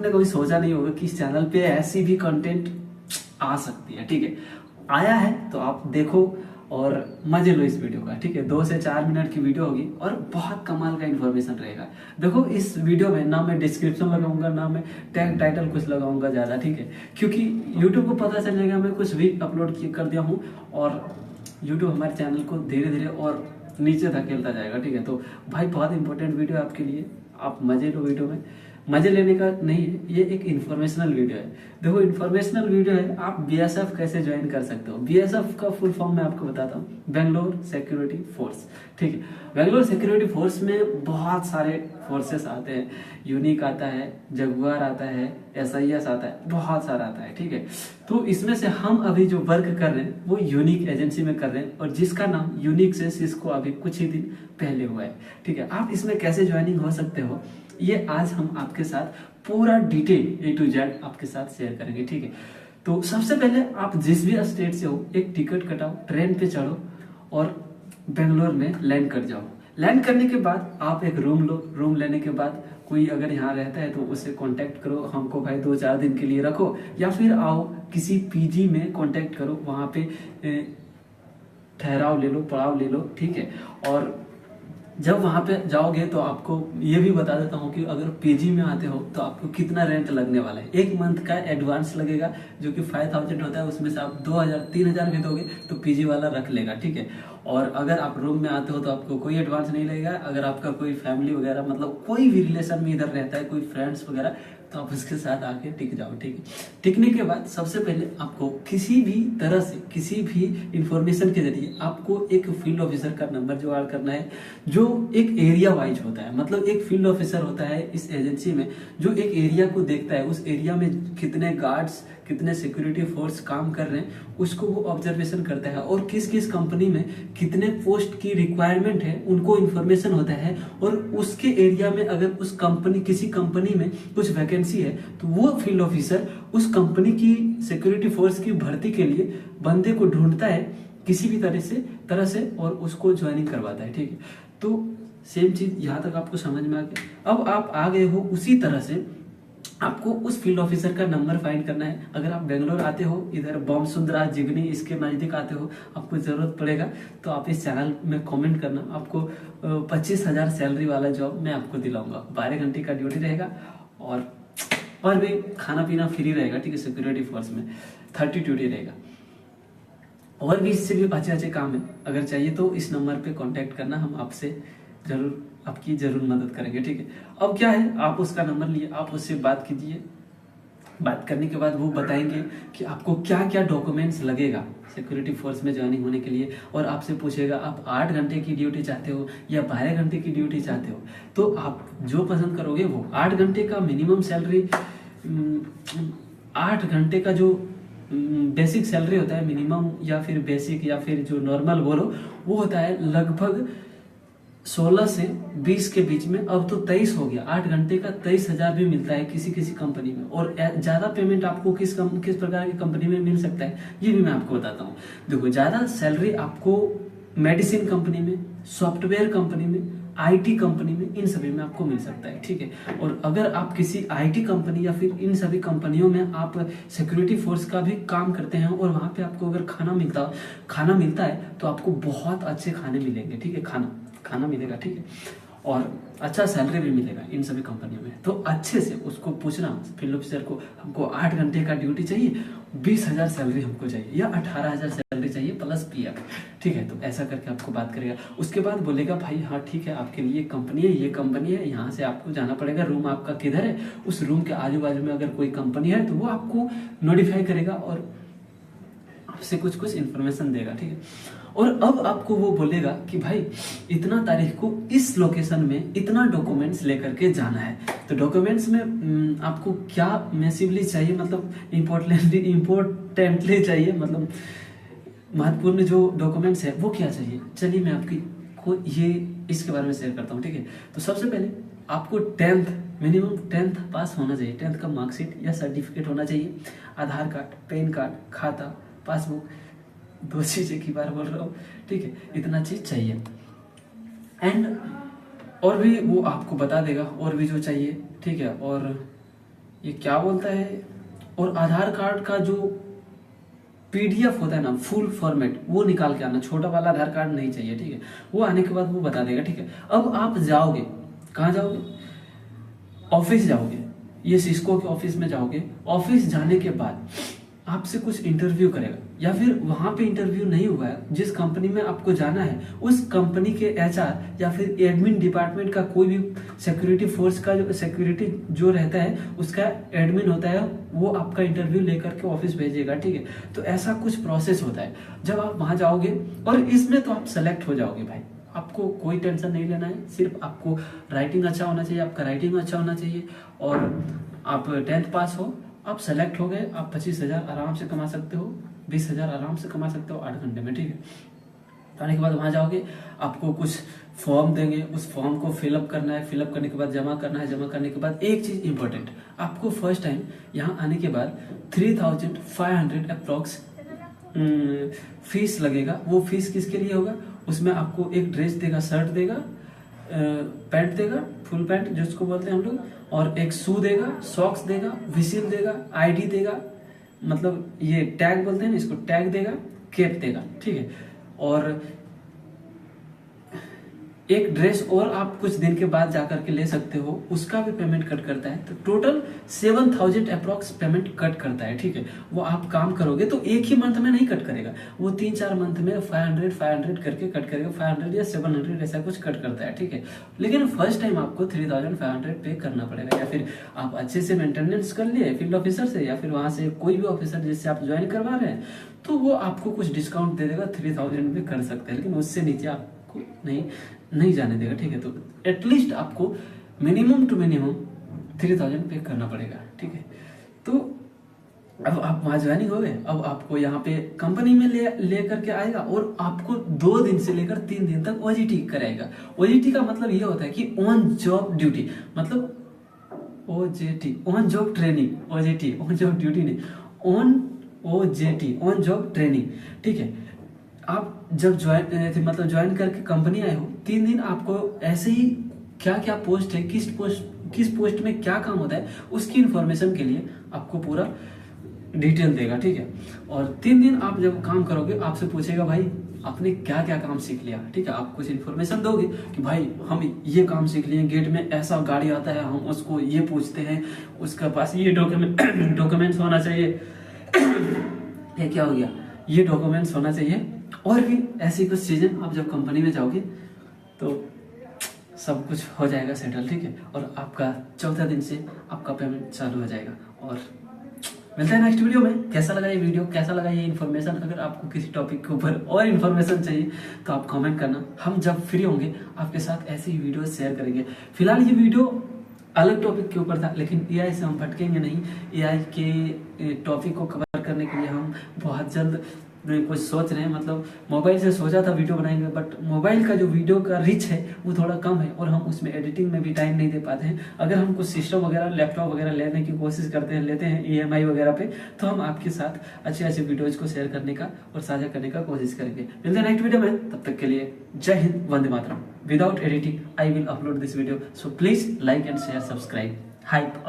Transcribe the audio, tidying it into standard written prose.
आपने कभी सोचा नहीं होगा कि इस चैनल पे ऐसी भी कंटेंट आ सकती है, ठीक है। आया है तो आप देखो और मजे लो इस वीडियो का, ठीक है। 2 से 4 मिनट की वीडियो होगी और बहुत कमाल का इन्फॉर्मेशन रहेगा। देखो इस वीडियो में ना मैं डिस्क्रिप्शन लगाऊंगा, ना मैं टैग टाइटल कुछ लगाऊंगा ज़्यादा, ठीक है, क्योंकि यूट्यूब को पता चलेगा मैं कुछ भी अपलोड कर दिया हूँ और यूट्यूब हमारे चैनल को धीरे धीरे और नीचे धकेलता जाएगा, ठीक है। तो भाई बहुत इंपॉर्टेंट वीडियो है आपके लिए, आप मजे लो वीडियो में। मजे लेने का नहीं है, ये एक इन्फॉर्मेशनल वीडियो है। देखो इन्फॉर्मेशनल वीडियो है, आप बीएसएफ कैसे ज्वाइन कर सकते हो। बीएसएफ का फुल फॉर्म मैं आपको बताता हूँ, बेंगलोर सिक्योरिटी फोर्स, ठीक है। बेंगलोर सिक्योरिटी फोर्स में बहुत सारे फोर्सेस आते हैं, यूनिक आता है, जगुआर आता है, एसआईएस आता है, बहुत सारा आता है, ठीक है। तो इसमें से हम अभी जो वर्क कर रहे हैं वो यूनिक एजेंसी में कर रहे हैं और जिसका नाम यूनिक से सिस्को अभी कुछ ही दिन पहले हुआ है, ठीक है। आप इसमें कैसे ज्वाइनिंग हो सकते हो ये आज हम आपके साथ पूरा डिटेल A to Z आपके साथ शेयर करेंगे, ठीक है। तो सबसे पहले आप जिस भी स्टेट से हो एक टिकट कटाओ, ट्रेन पे चढ़ो और बेंगलोर में लैंड कर जाओ। लैंड करने के बाद आप एक रूम लो, रूम लेने के बाद कोई अगर यहाँ रहता है तो उससे कांटेक्ट करो, हमको भाई 2-4 दिन के लिए रखो, या फिर आओ किसी पीजी में कांटेक्ट करो, वहाँ पे ठहराव ले लो, पड़ाव ले लो, ठीक है। और जब वहाँ पे जाओगे तो आपको ये भी बता देता हूँ कि अगर पीजी में आते हो तो आपको कितना रेंट लगने वाला है। 1 मंथ का एडवांस लगेगा जो कि 5000 होता है, उसमें से आप 2000-3000 भी दोगे तो पीजी वाला रख लेगा, ठीक है। और अगर आप रूम में आते हो तो आपको कोई एडवांस नहीं लगेगा। अगर आपका कोई फैमिली वगैरह मतलब कोई भी रिलेशन में इधर रहता है, कोई फ्रेंड्स वगैरह, तो आप उसके साथ आके टिक जाओ, ठीक है। टिकने के बाद सबसे पहले आपको किसी भी तरह से किसी भी इंफॉर्मेशन के जरिए आपको एक फील्ड ऑफिसर का नंबर जुगाड़ करना है, जो एक एरिया वाइज होता है। मतलब एक फील्ड ऑफिसर होता है इस एजेंसी में जो एक एरिया को देखता है, उस एरिया में कितने गार्ड्स, कितने सिक्योरिटी फोर्स काम कर रहे हैं उसको वो ऑब्जर्वेशन करता है, और किस किस कंपनी में कितने पोस्ट की रिक्वायरमेंट है उनको इन्फॉर्मेशन होता है। और उसके एरिया में अगर उस कंपनी किसी कंपनी में कुछ वैकेंसी है तो वो फील्ड ऑफिसर उस कंपनी की सिक्योरिटी फोर्स की भर्ती के लिए बंदे को ढूंढता है किसी भी तरह से और उसको ज्वाइनिंग करवाता है, ठीक है। तो सेम चीज यहाँ तक आपको समझ में आ गया। अब आप आ गए हो, उसी तरह से आपको उस फील्ड ऑफिसर का नंबर फाइंड करना है। अगर आप बेंगलोर आते हो, इधर बॉम्बसुंदरा जिगनी इसके नज़दीक आते हो, आपको ज़रूरत पड़ेगा तो आप इस चैनल में कमेंट करना। आपको 25,000 सैलरी वाला जॉब मैं आपको दिलाऊंगा। 12 घंटे का ड्यूटी रहेगा और भी खाना पीना फ्री रहेगा, ठीक है। सिक्योरिटी फोर्स में 30 ड्यूटी रहेगा। और भी इससे भी अच्छे अच्छे काम है, अगर चाहिए तो इस नंबर पे कांटेक्ट करना, हम आपसे जरूर आपकी जरूर मदद करेंगे, ठीक है। अब क्या है, आप उसका नंबर लिए, आप उससे बात कीजिए। बात करने के बाद वो बताएंगे कि आपको क्या क्या डॉक्यूमेंट्स लगेगा सिक्योरिटी फोर्स में ज्वाइनिंग होने के लिए, और आपसे पूछेगा आप 8 घंटे की ड्यूटी चाहते हो या 12 घंटे की ड्यूटी चाहते हो। तो आप जो पसंद करोगे वो 8 घंटे का मिनिमम सैलरी, 8 घंटे का जो बेसिक सैलरी होता है मिनिमम, या फिर बेसिक या फिर जो नॉर्मल बोलो, वो होता है लगभग 16 से 20 के बीच में। अब तो 23 हो गया, 8 घंटे का 23,000 भी मिलता है किसी किसी कंपनी में। और ज्यादा पेमेंट आपको किस प्रकार की कंपनी में मिल सकता है ये भी मैं आपको बताता हूँ। देखो ज्यादा सैलरी आपको मेडिसिन कंपनी में, सॉफ्टवेयर कंपनी में, आईटी कंपनी में, इन सभी में आपको मिल सकता है, ठीक है। और अगर आप किसी आईटी कंपनी या फिर इन सभी कंपनियों में आप सिक्योरिटी फोर्स का भी काम करते हैं और वहां पे आपको अगर खाना मिलता है तो आपको बहुत अच्छे खाने मिलेंगे, ठीक है। खाना मिलेगा, ठीक है। और अच्छा सैलरी भी मिलेगा इन सभी कंपनियों में। तो अच्छे से उसको पूछना फील्ड ऑफिसर को, हमको 8 घंटे का ड्यूटी चाहिए, 20,000 सैलरी हमको चाहिए या 18,000 सैलरी चाहिए प्लस पीएफ, ठीक है। तो ऐसा करके आपको बात करेगा। उसके बाद बोलेगा भाई हाँ ठीक है, आपके लिए कंपनी है, ये कंपनी है, यहाँ से आपको जाना पड़ेगा, रूम आपका किधर है, उस रूम के आजू बाजू में अगर कोई कंपनी है तो वो आपको नोटिफाई करेगा और आपसे कुछ इन्फॉर्मेशन देगा, ठीक है। और अब आपको वो बोलेगा कि भाई इतना तारीख को इस लोकेशन में इतना डॉक्यूमेंट्स लेकर के जाना है। तो डॉक्यूमेंट्स में आपको क्या मैसिवली चाहिए, मतलब इम्पोर्टेंटली चाहिए, मतलब महत्वपूर्ण जो डॉक्यूमेंट्स है वो क्या चाहिए, चलिए मैं आपकी ये इसके बारे में शेयर करता हूँ, ठीक है। तो सबसे पहले आपको 10th मिनिमम 10th पास होना चाहिए, 10th का मार्कशीट या सर्टिफिकेट होना चाहिए, आधार कार्ड, पैन कार्ड, खाता, पासबुक, 2 चीज एक ही बार बोल रहा हूँ, ठीक है। इतना चीज चाहिए। एंड और भी वो आपको बता देगा और भी जो चाहिए, ठीक है। और ये क्या बोलता है, और आधार कार्ड का जो पीडीएफ होता है ना, फुल फॉर्मेट, वो निकाल के आना, छोटा वाला आधार कार्ड नहीं चाहिए, ठीक है। वो आने के बाद वो बता देगा, ठीक है। अब आप जाओगे, कहाँ जाओगे, ऑफिस जाओगे, ये सिस्को के ऑफिस में जाओगे। ऑफिस जाने के बाद आपसे कुछ इंटरव्यू करेगा, या फिर वहां पे इंटरव्यू नहीं हुआ है, जिस कंपनी में आपको जाना है उस कंपनी के एचआर या फिर एडमिन डिपार्टमेंट का कोई भी सिक्योरिटी फोर्स का जो सिक्योरिटी जो रहता है उसका एडमिन होता है, वो आपका इंटरव्यू लेकर के ऑफिस भेजेगा, ठीक है। तो ऐसा कुछ प्रोसेस होता है जब आप वहां जाओगे, और इसमें तो आप सेलेक्ट हो जाओगे भाई, आपको कोई टेंशन नहीं लेना है। सिर्फ आपको राइटिंग अच्छा होना चाहिए, आपका राइटिंग अच्छा होना चाहिए, और आप 10th पास हो, आप सेलेक्ट हो गए, आप 25,000 आराम से कमा सकते हो, 20,000 आराम से कमा सकते हो 8 घंटे में, ठीक है। आने के बाद वहां जाओगे, आपको कुछ फॉर्म देंगे, उस फॉर्म को फिलअप करना है, फिलअप करने के बाद जमा करना है, जमा करने के बाद एक चीज इंपॉर्टेंट, आपको फर्स्ट टाइम यहाँ आने के बाद 3,500 अप्रोक्स फीस लगेगा। वो फीस किसके लिए होगा, उसमें आपको एक ड्रेस देगा, शर्ट देगा, पैंट देगा, फुल पैंट जिसको बोलते हैं हम लोग, और एक शू देगा, सॉक्स देगा, विसिल देगा, आईडी देगा, मतलब ये टैग बोलते हैं ना इसको, टैग देगा, कैप देगा, ठीक है। और एक ड्रेस और आप कुछ दिन के बाद जाकर के ले सकते हो, उसका भी पेमेंट कट करता है। तो टोटल 7,000 अप्रोक्स पेमेंट कट करता है, ठीक है। वो आप काम करोगे तो एक ही मंथ में नहीं कट करेगा, वो 3-4 मंथ में 500 करके कट करेगा, 500 या 700 ऐसा कुछ कट करता है, ठीक है। लेकिन फर्स्ट टाइम आपको 3,500 पे करना पड़ेगा, या फिर आप अच्छे से मेंटेनेंस कर लिए फील्ड ऑफिसर से, या फिर वहां से कोई भी ऑफिसर जिससे आप ज्वाइन करवा रहे हैं, तो वो आपको कुछ डिस्काउंट दे देगा, 3,000 पे कर सकते हैं, लेकिन उससे नीचे आपको नहीं जाने देगा, ठीक है। तो एटलीस्ट आपको मिनिमम टू मिनिमम 3,000 पे करना पड़ेगा, ठीक है। तो अब आप वहां ज्वाइनिंग हो गए, अब आपको यहाँ पे कंपनी में ले करके आएगा, और आपको 2 दिन से लेकर 3 दिन तक ओजीटी कराएगा। ओजीटी का मतलब ये होता है कि ऑन जॉब ड्यूटी, मतलब OJT, on job training, OJT on job duty नहीं, on OJT, on job training, ठीक है। आप जब ज्वाइन करके कंपनी आए हो, 3 दिन आपको ऐसे ही क्या क्या पोस्ट है, किस पोस्ट में क्या काम होता है, उसकी इंफॉर्मेशन के लिए आपको पूरा डिटेल देगा, ठीक है। और 3 दिन आप जब काम करोगे, आपसे पूछेगा भाई आपने क्या क्या काम सीख लिया, ठीक है। आप कुछ इन्फॉर्मेशन दोगे कि भाई हम ये काम सीख लिए, गेट में ऐसा गाड़ी आता है, हम उसको ये पूछते हैं, उसके पास ये डॉक्यूमेंट्स होना चाहिए, ये क्या हो गया, ये डॉक्यूमेंट्स होना चाहिए, और भी ऐसी कुछ चीजें। आप जब कंपनी में जाओगे तो सब कुछ हो जाएगा सेटल, ठीक है। और आपका 4था दिन से आपका पेमेंट चालू हो जाएगा। और मिलता है नेक्स्ट वीडियो में। कैसा लगा ये वीडियो, कैसा लगा ये इन्फॉर्मेशन, अगर आपको किसी टॉपिक के ऊपर और इन्फॉर्मेशन चाहिए तो आप कमेंट करना, हम जब फ्री होंगे आपके साथ ऐसी वीडियो शेयर करेंगे। फिलहाल ये वीडियो अलग टॉपिक के ऊपर था, लेकिन एआई से हम भटकेंगे नहीं। एआई के टॉपिक को कवर करने के लिए हम बहुत जल्द कुछ सोच रहे हैं, मतलब मोबाइल से सोचा था वीडियो बनाएंगे, बट मोबाइल का जो वीडियो का रीच है वो थोड़ा कम है, और हम उसमें एडिटिंग में भी टाइम नहीं दे पाते हैं। अगर हम कुछ सिस्टम वगैरह, लैपटॉप वगैरह लेने की कोशिश करते हैं, लेते हैं EMI वगैरह पे, तो हम आपके साथ अच्छे अच्छे वीडियोज को शेयर करने का और साझा करने का कोशिश करेंगे। मिलते हैं नेक्स्ट वीडियो में, तब तक के लिए जय हिंद, वंदे मातरम। Without editing I will upload this video, so please like and share, subscribe, hype.